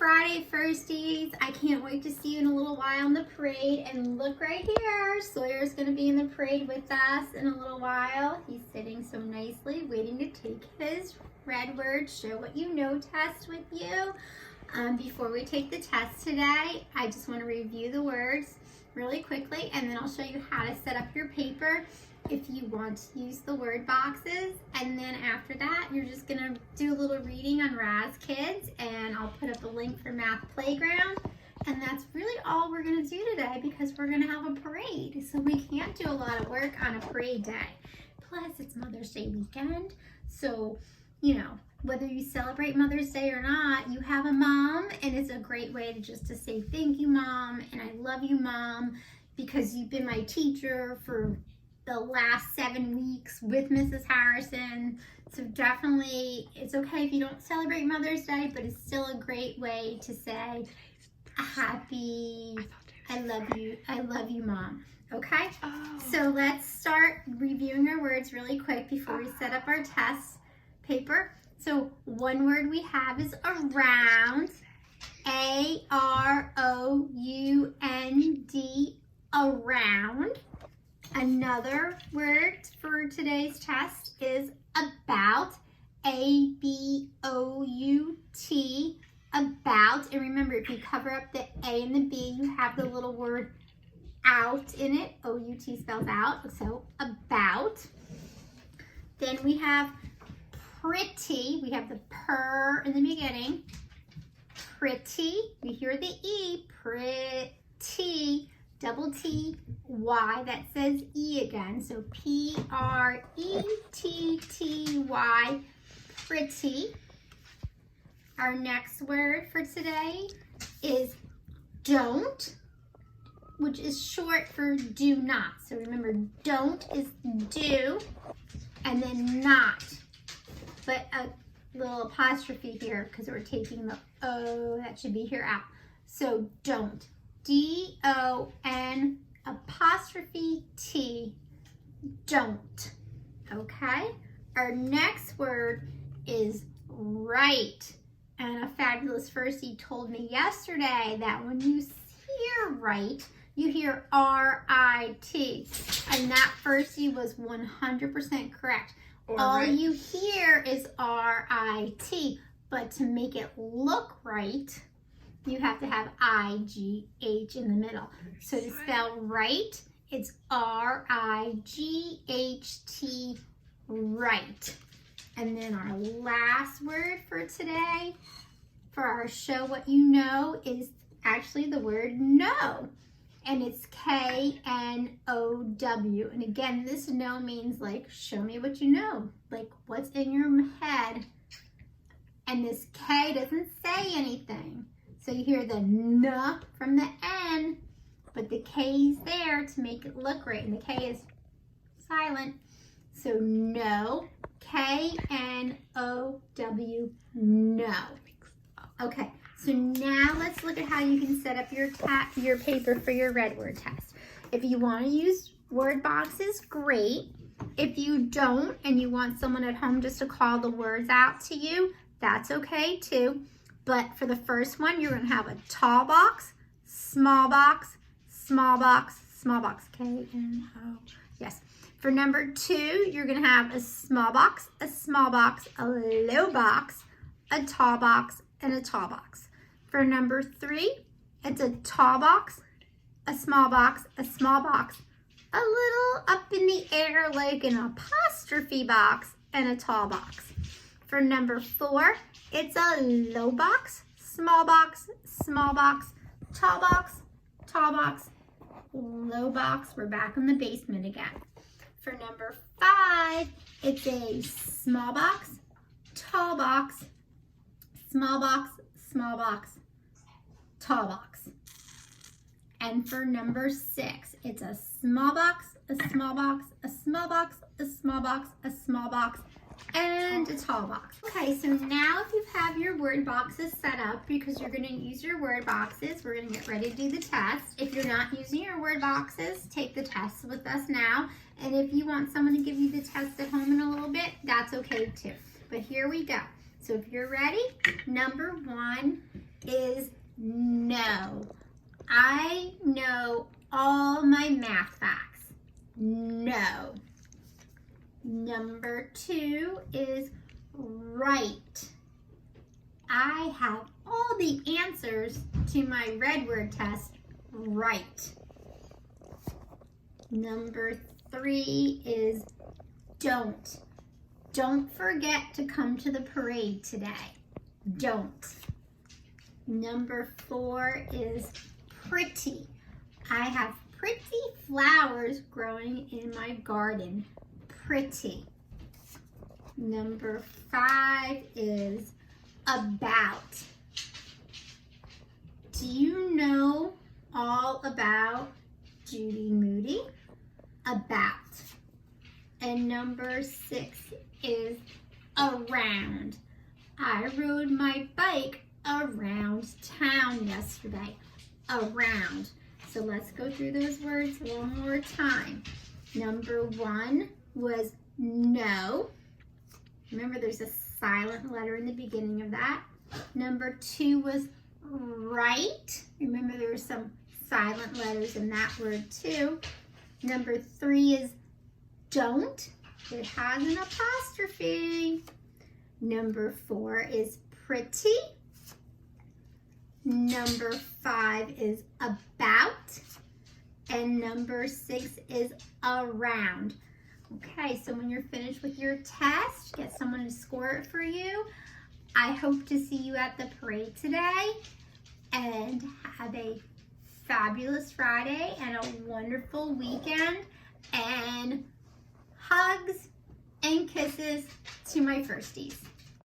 Friday, firsties. I can't wait to see you in a little while in the parade. And look right here, Sawyer's going to be in the parade with us in a little while. He's sitting so nicely, waiting to take his red word, show what you know test with you. Before we take the test today, I just want to review the words really quickly, and then I'll show you how to set up your paper if you want to use the word boxes. And then after that, you're just gonna do a little reading on Raz Kids, and I'll put up a link for Math Playground. And that's really all we're gonna do today because we're gonna have a parade. So we can't do a lot of work on a parade day. Plus, it's Mother's Day weekend. So, you know, whether you celebrate Mother's Day or not, you have a mom, and it's a great way to say thank you, Mom, and I love you, Mom, because you've been my teacher for the last 7 weeks with Mrs. Harrison. So definitely, it's okay if you don't celebrate Mother's Day, but it's still a great way to say happy, I love you, Mom. Okay? Oh. So let's start reviewing our words really quick before we set up our test paper. So one word we have is around, A-R-O-U-N-D, around. Another word for today's test is about, A-B-O-U-T, about. And remember, if you cover up the A and the B, you have the little word out in it. O-U-T spells out, so about. Then we have pretty. We have the purr in the beginning. Pretty. We hear the E. Pretty. Double T-Y. That says E again. So P-R-E-T-T-Y. Pretty. Our next word for today is don't, which is short for do not. So remember, don't is do, and then not. But a little apostrophe here because we're taking the O, that should be here out. So don't. D-O-N apostrophe T, don't. Okay? Our next word is right. And a fabulous firstie told me yesterday that when you hear right, you hear R-I-T. And that firstie was 100% correct. All you hear is R-I-T, but to make it look right, you have to have I-G-H in the middle. So to spell right, it's R-I-G-H-T, right. And then our last word for today, for our show what you know, is actually the word know. And it's K-N-O-W. And again, this know means like, show me what you know. Like, what's in your head. And this K doesn't say anything. So you hear the N from the N, but the K's there to make it look right. And the K is silent. So know, K-N-O-W, know. Okay. So now let's look at how you can set up your paper for your red word test. If you want to use word boxes, great. If you don't and you want someone at home just to call the words out to you, that's okay too. But for the first one, you're going to have a tall box, small box, small box, small box. K-N-O. Yes. For number 2, you're going to have a small box, a low box, a tall box, and a tall box. For number 3, it's a tall box, a small box, a little up in the air like an apostrophe box, and a tall box. For number 4, it's a low box, small box, tall box, low box. We're back in the basement again. For number 5, it's a small box, tall box, small box, tall box. And for number 6, it's a small box, a small box, and a tall box. Okay, so now if you have your word boxes set up, because you're going to use your word boxes, we're going to get ready to do the test. If you're not using your word boxes, take the test with us now. And if you want someone to give you the test at home in a little bit, that's okay too. But here we go. So if you're ready, number 1 is no. I know all my math facts. No. Number 2 is right. I have all the answers to my red word test right. Number 3 is don't. Don't forget to come to the parade today. Don't. Number 4 is pretty. I have pretty flowers growing in my garden. Pretty. Number 5 is about. Do you know all about Judy Moody? About. And number 6 is around. I rode my bike around town yesterday. Around. So let's go through those words one more time. Number 1 was no. Remember, there's a silent letter in the beginning of that. Number 2 was right. Remember, there were some silent letters in that word too. Number 3 is don't. It has an apostrophe. Number 4 is pretty. Number 5 is about. And number 6 is around. Okay, so when you're finished with your test, get someone to score it for you. I hope to see you at the parade today, and have a fabulous Friday and a wonderful weekend, and hugs and kisses to my firsties.